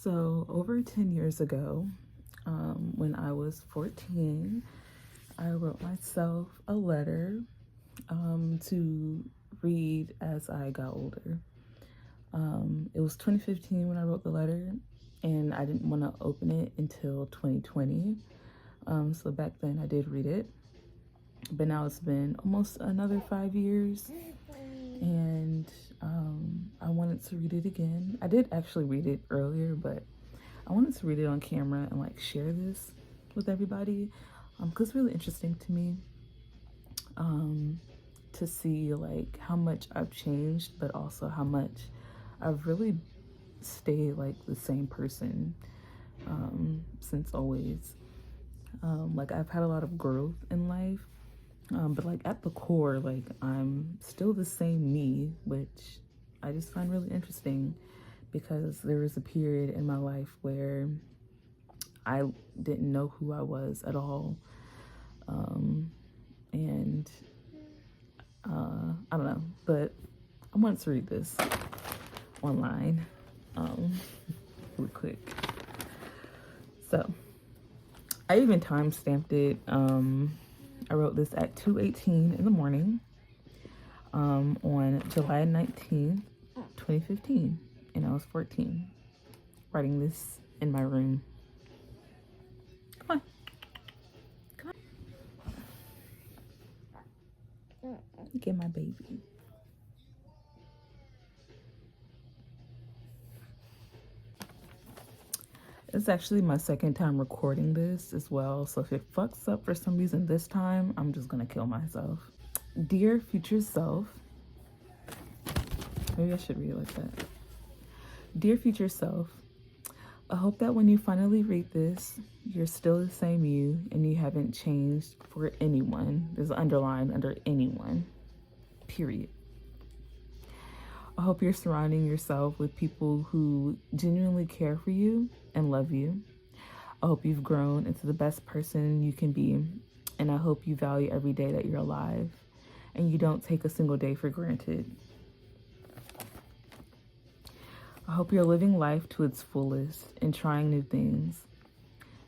So over 10 years ago, when I was 14, I wrote myself a letter to read as I got older. It was 2015 when I wrote the letter, and I didn't want to open it until 2020. So back then I did read it, but now it's been almost another 5 years, and I wanted to read it again. I did actually read it earlier, but I wanted to read it on camera and like share this with everybody, because it's really interesting to me to see like how much I've changed, but also how much I've really stayed like the same person since always. Like I've had a lot of growth in life, but like at the core, like I'm still the same me, which I just find really interesting because there was a period in my life where I didn't know who I was at all. And I don't know, but I wanted to read this online real quick. So I even time stamped it. I wrote this at 2:18 in the morning on July 19th, 2015, and I was 14, writing this in my room. Come on. Look at my baby. It's actually my second time recording this as well, so if it fucks up for some reason this time, I'm just gonna kill myself. Dear future self, maybe I should read it like that. Dear future self, I hope that when you finally read this, you're still the same you and you haven't changed for anyone. There's an underline under anyone, period. I hope you're surrounding yourself with people who genuinely care for you and love you. I hope you've grown into the best person you can be, and I hope you value every day that you're alive and you don't take a single day for granted. I hope you're living life to its fullest and trying new things.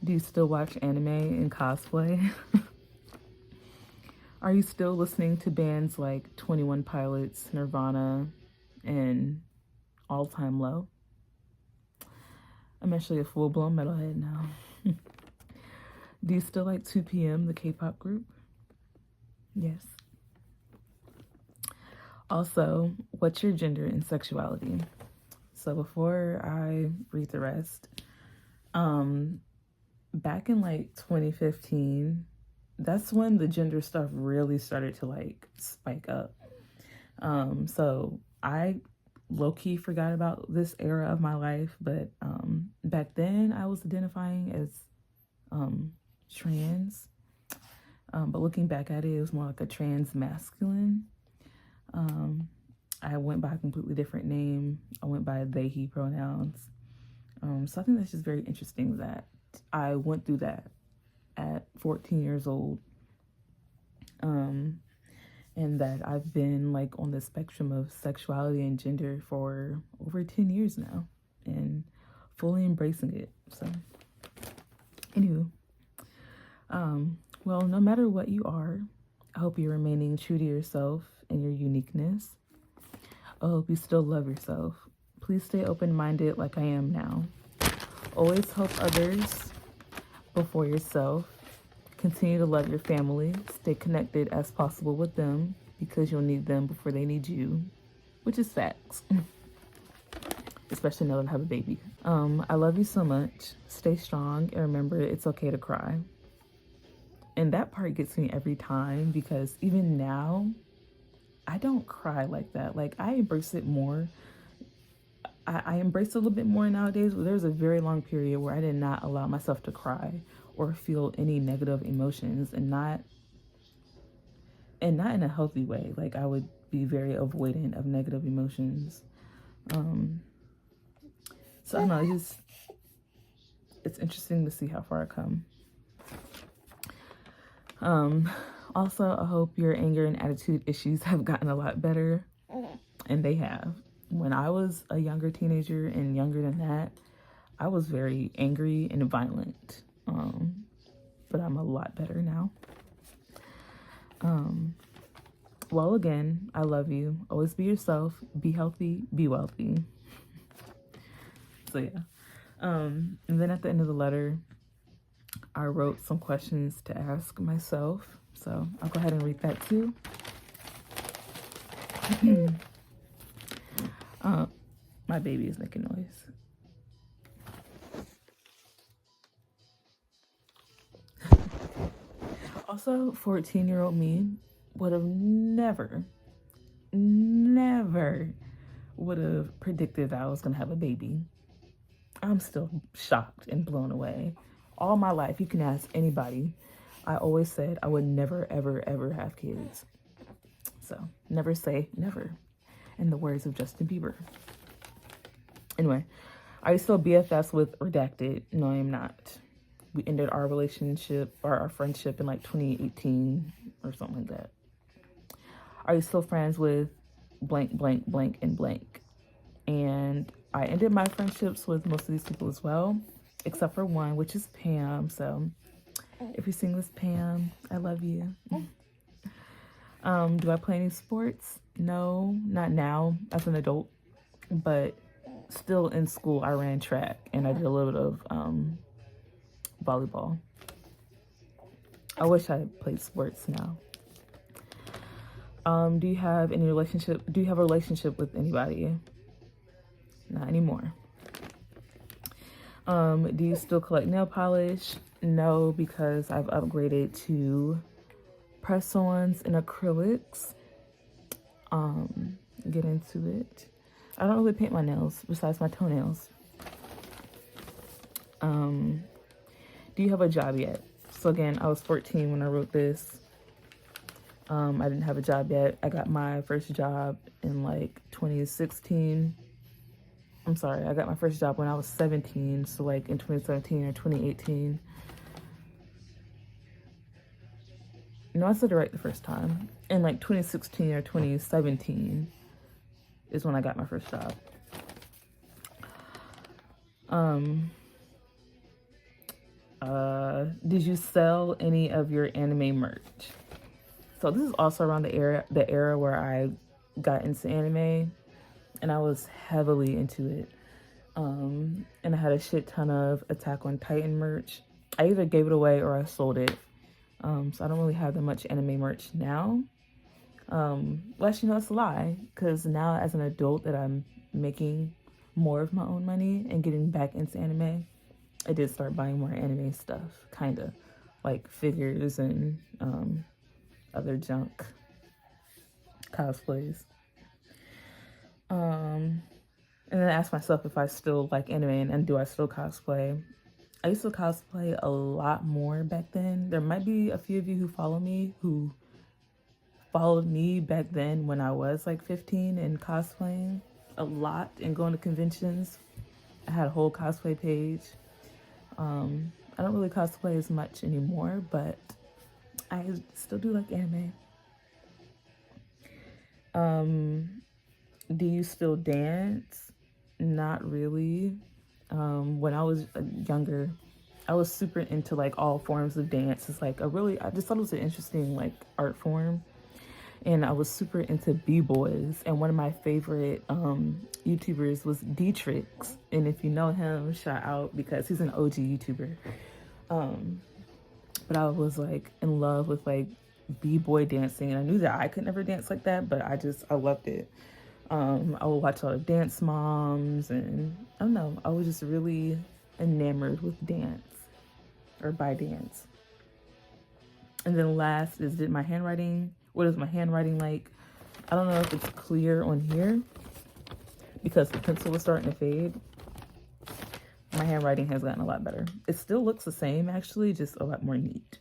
Do you still watch anime and cosplay? Are you still listening to bands like 21 Pilots, Nirvana, and All Time Low? I'm actually a full-blown metalhead now. Do you still like 2PM, the K-pop group? Yes. Also, what's your gender and sexuality? So before I read the rest, back in like 2015, that's when the gender stuff really started to like spike up. So I low-key forgot about this era of my life, but back then I was identifying as trans, but looking back at it, it was more like a trans masculine. I went by a completely different name. I went by they, he pronouns. So I think that's just very interesting that I went through that at 14 years old. And that I've been like on the spectrum of sexuality and gender for over 10 years now and fully embracing it. So anywho, well, no matter what you are, I hope you're remaining true to yourself and your uniqueness. I hope you still love yourself. Please stay open-minded like I am now. Always help others before yourself. Continue to love your family. Stay connected as possible with them because you'll need them before they need you, which is facts. Especially now that I have a baby. I love you so much. Stay strong and remember it's okay to cry. And that part gets me every time because even now, I don't cry like that. Like I embrace it more. I embrace it a little bit more nowadays, but there's a very long period where I did not allow myself to cry or feel any negative emotions, and not in a healthy way. Like I would be very avoidant of negative emotions. So I don't know, it's interesting to see how far I come. Also, I hope your anger and attitude issues have gotten a lot better, and they have. When I was a younger teenager and younger than that, I was very angry and violent, but I'm a lot better now. Well, again, I love you. Always be yourself, be healthy, be wealthy. So yeah. And then at the end of the letter, I wrote some questions to ask myself. So I'll go ahead and read that too. My baby is making noise. Also, 14-year-old me would have never would have predicted that I was going to have a baby. I'm still shocked and blown away. All my life, you can ask anybody, I always said I would never, ever, ever have kids. So, never say never, in the words of Justin Bieber. Anyway, are you still BFFs with Redacted? No, I am not. We ended our relationship or our friendship in like 2018 or something like that. Are you still friends with blank, blank, blank, and blank? And I ended my friendships with most of these people as well, except for one, which is Pam. So if you're seeing this, Pam, I love you. Do I play any sports? No, not now as an adult, but still in school, I ran track and I did a little bit of volleyball. I wish I played sports now. Do you have any relationship? Do you have a relationship with anybody? Not anymore. Do you still collect nail polish? No, because I've upgraded to press-ons and acrylics. Get into it. I don't really paint my nails besides my toenails. Do you have a job yet? So again, I was 14 when I wrote this. I didn't have a job yet. I got my first job in like 2016. I'm sorry, I got my first job when I was 17. So like in 2017 or 2018. No, I said it right the first time. In like 2016 or 2017 is when I got my first job. Did you sell any of your anime merch? So this is also around the era where I got into anime and I was heavily into it. And I had a shit ton of Attack on Titan merch. I either gave it away or I sold it. So I don't really have that much anime merch now. Well, actually, no, it's a lie. Because now as an adult that I'm making more of my own money and getting back into anime, I did start buying more anime stuff. Kind of. Like figures and other junk. Cosplays. And then I asked myself if I still like anime and do I still cosplay. I used to cosplay a lot more back then. There might be a few of you who follow me who followed me back then when I was like 15 and cosplaying a lot and going to conventions. I had a whole cosplay page. I don't really cosplay as much anymore, but I still do like anime. Do you still dance? Not really. When I was younger, I was super into like all forms of dance. It's like I just thought it was an interesting like art form. And I was super into b-boys. And one of my favorite YouTubers was D-Trix. And if you know him, shout out because he's an OG YouTuber. But I was like in love with like b-boy dancing. And I knew that I could never dance like that, but I loved it. I would watch all the Dance Moms and I don't know. I was just really enamored with dance or by dance. And then last is what is my handwriting like? I don't know if it's clear on here because the pencil was starting to fade. My handwriting has gotten a lot better. It still looks the same actually, just a lot more neat.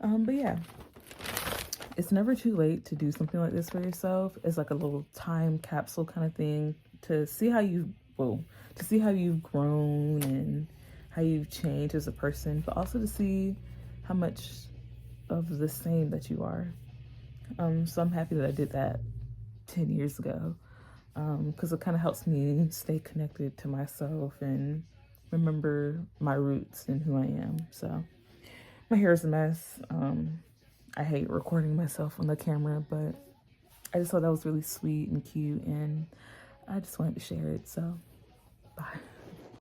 But yeah, it's never too late to do something like this for yourself. It's like a little time capsule kind of thing to see how you've grown and how you've changed as a person, but also to see how much of the same that you are. So I'm happy that I did that 10 years ago. because it kind of helps me stay connected to myself and remember my roots and who I am. So my hair is a mess. I hate recording myself on the camera, but I just thought that was really sweet and cute, and I just wanted to share it. So bye.